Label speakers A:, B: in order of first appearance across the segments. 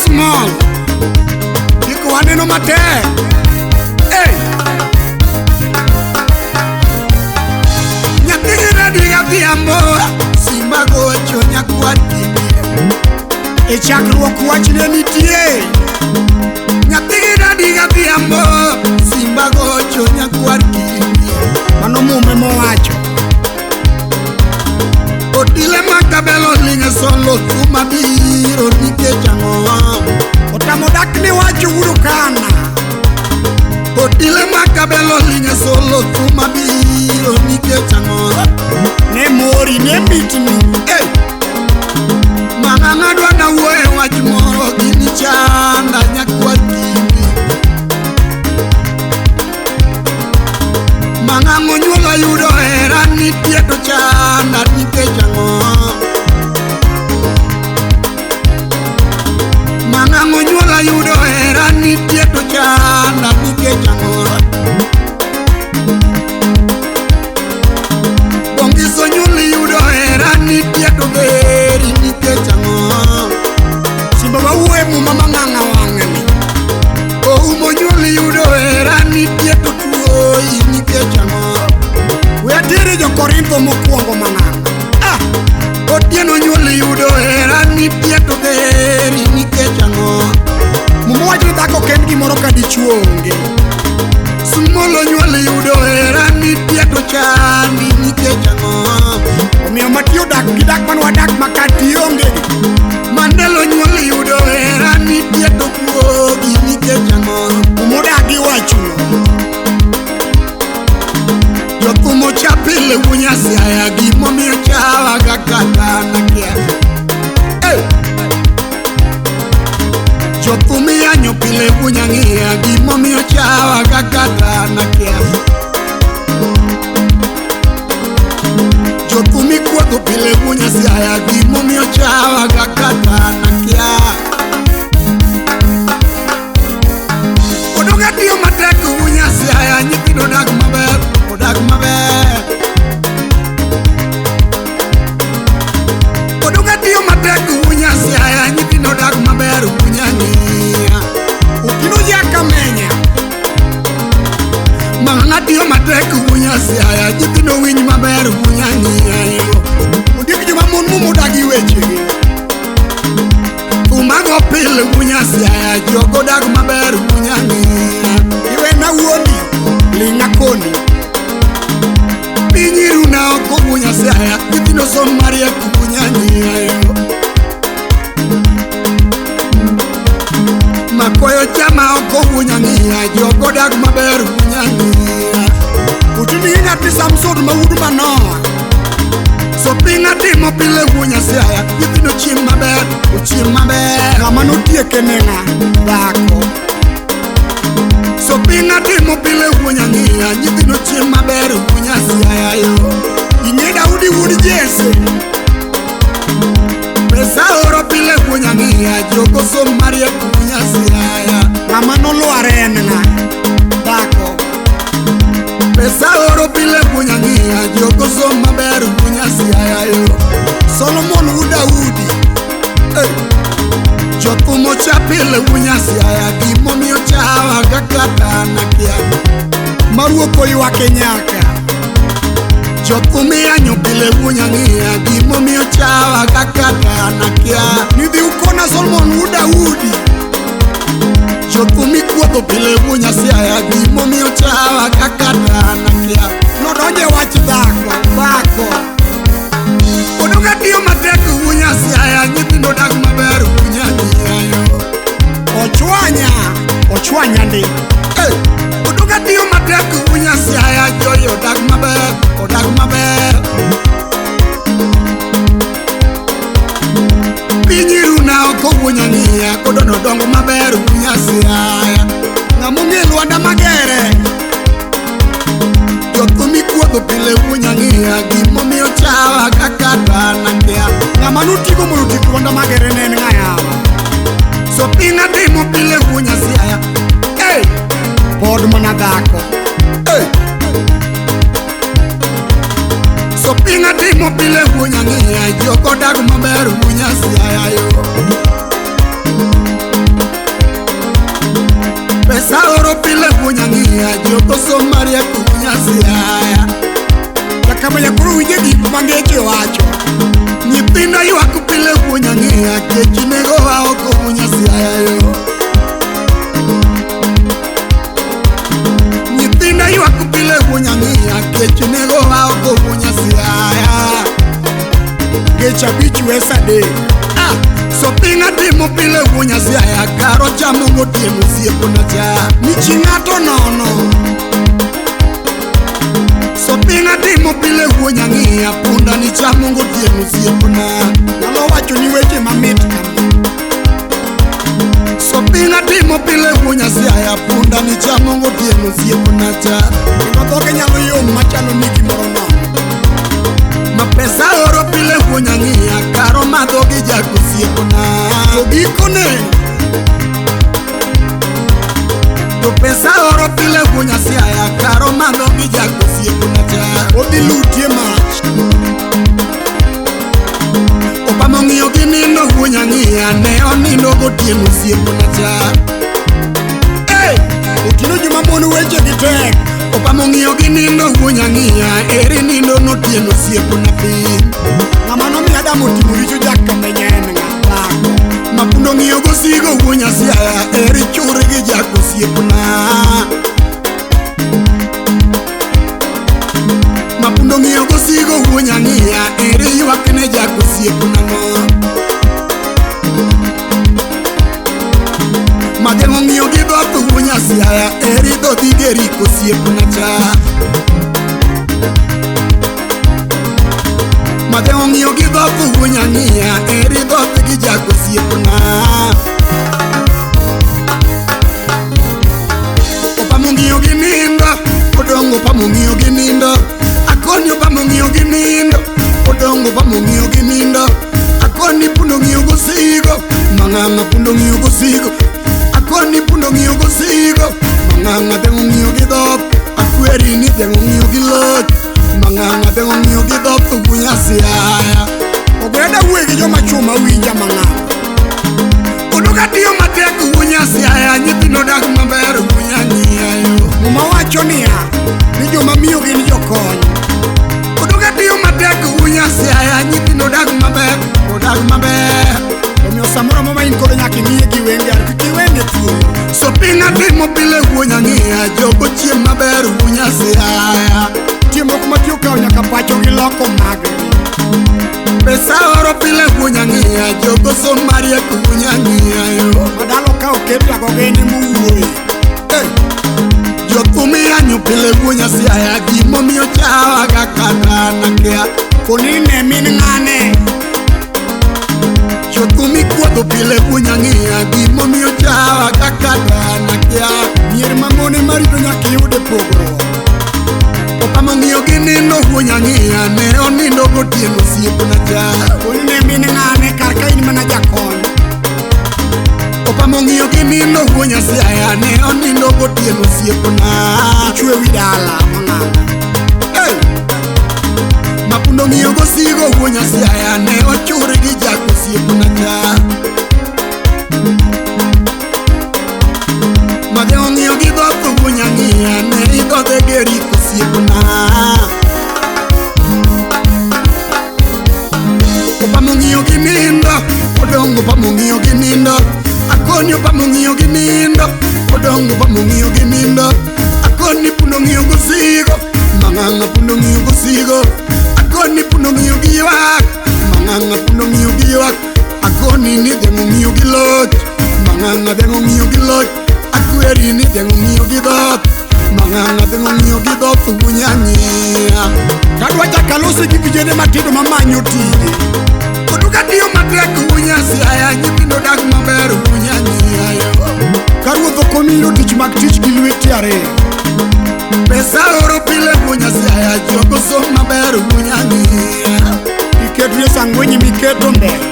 A: small. Iko waneno mate. Hey. Nyathira diga biambo. Simba gocho nyakwati. E chakruok wachne nitie. Nyathira diga biambo. Simba gocho nyakwati. Mano mume mowacho. Otile makabelo linge solo tuma biro nikech ang'o. Otamo dak ni wacho uru kana. Otile makabelo linge solo tuma biro nikech ang'o. Ne mori ne mitni. Hey. Mang'ang'a dwa na wuoye wach moro gini chanda nyakwati. Mang'ang'o nyuola yudo hera nitie to chanda nikech ang'o. Mang'ang'o nyuola yudo hera nitie to chanda nikech ang'o. Bongiso nyuli yudo hera nitie to geri nikech ang'o. Simba wawuoye muma mang'ang'a wang'ani. Oumo nyuli yudo hera nitie to tuoi nikech ang'o. Weatiri jo Korintho mokwongo mang'ang'a. Otieno nyuoli yudo hera nitie to geri nikech ang'o. Muma wacho ni dhako ken gimoro ka dichuo onge. Sumolo nyuoli yudo hera nitie to chandi nikech ang'o. Omiyo mati odak gi dak man wadak makati onge. Mandelo nyuoli yudo hera nitie to kuogi nikech ang'o. Muma odagi wachuno. Jokumo chapile wunya siaya gimomiyo chawa kakata nakia. Hey. Jokumi yanyo pile wunya ngia gimomiyo chawa kakata nakia. Jokumi kuwako pile wunya siaya gimomiyo chawa kakata nakia. Odoga tiyo mateku wunya siaya nyithindo dak maber. Odak maber. Odoga tiyo matek wunya siaya nyithindo odak maber wunya ng'iya. Ukino yaka menya. Mang'ang'a tiyo matek wunya siaya nyithindo winj maber wunya ng'iya. Ondiek joma mon mumo odagi wechegi. Umago pile wunya siaya jogo odak maber wunya ng'iya. Iwe na wuoni ling'a koni. Pinyiru na oko wunya siaya nyithindo som mariek wunya ng'iya. Makoyo chama oko wunya ng'iya jogo dak maber wunya ng'iya. Utini ng'ati Samson mawudu Manoa. So pinga timo pile wunya siaya nyithindo chiem maber uchiem maber. Ng'ama notieke neng'a dhako. So pinga timo pile wunya ng'iya nyithindo chiem maber wunya siaya yo. Ing'e Daudi wuod Jesse. Pesa oro pile wunya ng'iya jogo som mariek wunya siaya. Ng'ama nolware en ng'a dhako. Pesa oro pile wunya ng'iya jogo som maber wunya siaya yo. Solomon wuod Daudi. Hey. Jokumo chapile wunya siaya gimomiyo chawa kakata nakia. Maruoko ywake nyaka. Jokumi yanyo pile wunya ng'iya gimomiyo chawa kakata nakia. Nidhi ukona Solomon wuod Daudi. Jokumi kuodho pile wunya siaya gimomiyo chawa kakata nakia. Nodonje wach dhako. Odoga tiyo matek wunya siaya nyithindo dak maber wunya ng'iya. Ochwanya ndi. Hey. Odoga tiyo matek wunya siaya joyo odak maber. Odak maber. Pinyiru na oko wunya ng'iya kodono dongo maber wunya siaya. Ng'among'e Lwanda Magere. Jokumi kuodho pile wunya ng'iya gimomiyo chawa kakata nakia. Ng'ama notigo mondo tik Lwanda Magere ne en ng'a yawa. So pinga timo pile wunya siaya. Hey. Pod mana dhako. Hey. So pinga timo pile wunya ng'iya jogo dak maber wunya siaya yo. Pesa oro pile kunyang'ia Joko somaria kunyasiaya Yakama ya kuru wije gipu mangeche wacho Nyipinda yuaku pile kunyang'ia Kechinego wao kunyasiaya yo Nyipinda yuaku pile kunyang'ia Kechinego wao kunyasiaya Kecha bichi wesade So pinga timo pile wunya siaya Karo chamungo timu siepo na cha Nichi ngato nono So pinga timo pile wunya ngia Punda ni chamungo timu siepo na Nalo wacho ni weche mamit kama So pinga timo pile wunya siaya Punda ni chamungo timu siepo na cha Imaboke nyalo yung machalo niki morono Mapesa oro pile kunyang'ia Karo madhogi jako siepona Tobikone To pesa oro pile kunyasiaya Karo madhogi jako siepona cha Obi lutie mach Opamo ng'iyo ginindo kunyang'ia Ne onindo gotieno siepona cha Otino jumamonu weche gitek Opamo ng'iyo ginindo kunyang'ia Eri nindo notieno siepona piny Ng'ama nomiya damo timo richo jaka menyen ng'atako Mapundo ng'iyo gosigo kunyasiaya Eri churi gi jako siepona Mapundo ng'iyo gosigo kunyang'ia Eri ywakne jako siepona no Madeng'o ng'iyo gi dhoth kunyasiaya Eri dhothi geriko siepona cha Madeng'o ng'iyo gi dhoth kunyang'ia Eri dhoth gi jako siepona Opamo ng'iyo gi nindo Odongo opamo ng'iyo gi nindo Akoni opamo ng'iyo gi nindo Odongo opamo ng'iyo gi nindo Akoni pundo ng'iyo gosigo Mang'ang'a pundo ng'iyo gosigo Akoni pundo ng'iyo gosigo Mang'ang'a deng'o ng'iyo gi dhoth Akweri ni deng'o ng'iyo gi loch Mang'ang'a deng'o ng'iyo gi dhoth kunyasiaya Ogweda wegi joma chuma winja mang'ang'a Uduka tiyo matek kunyasiaya Nyithindo dak maber kunyang'ia yo Muma wacho niya Ni joma miyo gin jokony Uduka tiyo matek kunyasiaya Nyithindo dak maber Odak maber Omiyo samora mama in koro nyaki ng'iye gi wenge Arki wenge tuyo So pinga timo pile kunyang'ia Jogo chiem maber kunyasiaya Tiemo kuma tiyo kao nyaka pacho gi loko magri Pesa oro pile kunyang'ia Jogo somaria kunyang'ia yo Madalo kao kepla gogeni muwe Jothumi anyo pile kunyasiaya Gimo miyo chawa kakata nakia Konine min ng'ane Jothumi kuodho pile kunyang'ia Gimo miyo chawa kakata nakia Mier mamone marito nyaki yude pogro Opamo ng'iyo gi nindo kunyang'ia Ne onindo gotieno siepona cha Konine min ng'ane karka in mana jakony Opamo ng'iyo gi nindo kunyasiaya Ne onindo gotieno siepona Ichwe wi dala mang'ang'a Mapundo ng'iyo gosigo kunyasiaya Ne ochuri gi jako siepona cha Madeng'o ng'iyo gi dhoth kunyang'ia Ne idhodhe geriko siepona Opamo ng'iyo gi nindo Odongo opamo ng'iyo gi nindo Akoni opamo ng'iyo gi nindo Odongo opamo ng'iyo gi nindo Akoni pundo ng'iyo gosigo Mang'ang'a pundo ng'iyo gosigo Akoni pundo ng'iyo gi ywak Mang'ang'a pundo ng'iyo gi ywak Akoni ni deng'o ng'iyo gi loch Mang'ang'a deng'o ng'iyo gi loch Akweri ni deng'o ng'iyo gi dhoth Mang'ang'a deng'o ng'iyo gi dhoth kunyang'ia Kadwa chakalosi gi vijende matindo mamanyo tije Oduka tiyo matek kunyasiaya Nyithindo dak maber kunyang'ia yo Karuodho komiro tich mag tich gi lweti ariyo Pesa oro pile kunyasiaya Jogo som maber kunyang'ia Iketu sangwenyi miketo mbele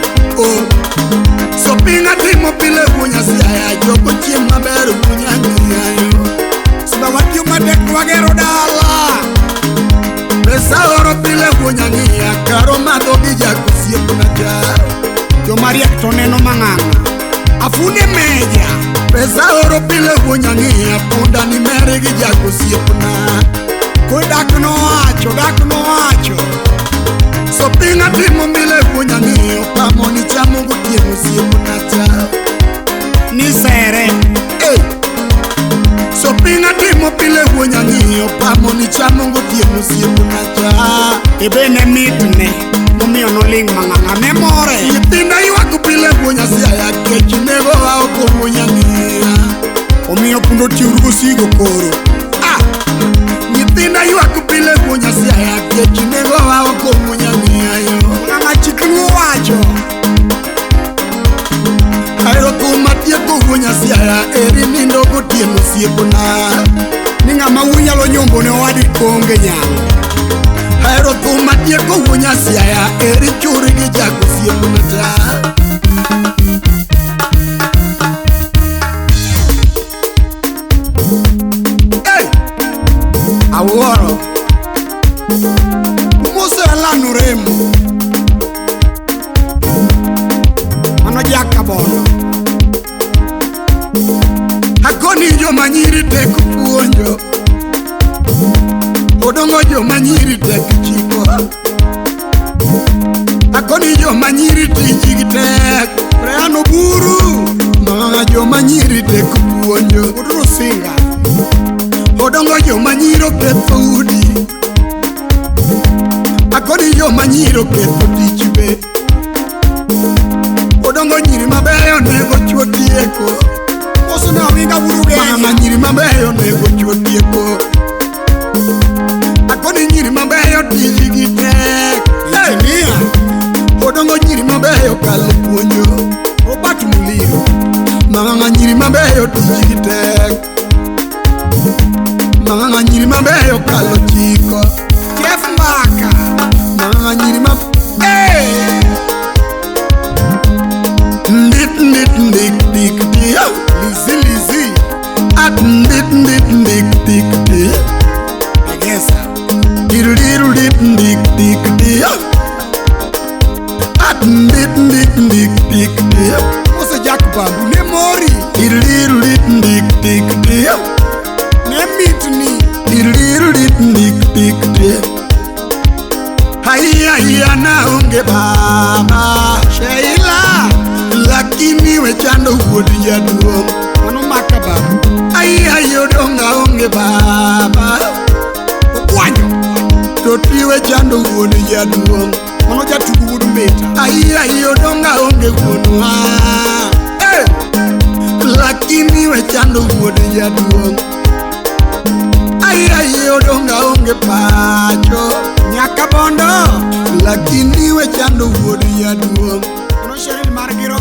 A: So pinga timo pile kunyasiaya Jogo chiem maber kunyang'ia yo Siba watiyo matek wagero dala Pesa oro pile kunyang'ia Karo madhogi jako siepona cha Jomariek to neno mang'ang'a Afune meja Pesa oro pile kunyang'ia osiepna. Kodak no wacho so pinga timo mile punya ng'iyo pamo ni chamo gotieno osiepna cha ni sere so pinga timo pile punya ng'iyo pamo ni chamo gotieno osiepna cha ebene mitne momiyo noling mang'ang'a ne more nyithinda ywak pile punya siaya kech nego aoko punya ng'iya omiyo pundo tiuru gosigo koro nyithinda ywak pile punya siaya kech nego aoko punya ng'iya yo ng'ama chikni wacho kairo kuma tieko punya siaya eri nindo gotieno osiepna ni ng'ama wunyalo nyombo ne owadi konge nyalo kairo kuma tieko punya siaya eri churi gi jago osiepna ta aworo Mose lanu remo mano jaka bono akoni jo manyiri tek puonjo odongo jo manyiri tek chiko akoni jo manyiri tijigi tek preano buru manga jo manyiri tek puonjo udru singa odongo jo manyiro ketho udi akoni jo manyiro ketho tich be odongo nyiri mabeyo nego chuo tieko osuna winga buruge mama nyiri mabeyo nego chuo tieko akoni nyiri mabeyo tijigi tek nia odongo nyiri mabeyo kalo puonjo obatu muliro mama nyiri mabeyo tijigi tek mama nyiri mabeyo kalo chiko Jeff Mbaka mama nyiri dik lizi at dik egesa diru dik at dik ose jakbambu ne mori diru dik nemitni diru dik haiya na unge baba Sheila lakini we chando wuod jaduong mano maka baba haiya yodonga unge baba okwanyo to tiwe chando wuod jaduong mano jatugo wuod meta haiya yodonga unge wuonwa lakini we chando wuod jaduong haiya yodonga unge pacho nyaka bondo lakini we chando wuod jaduong ono sherin mar giro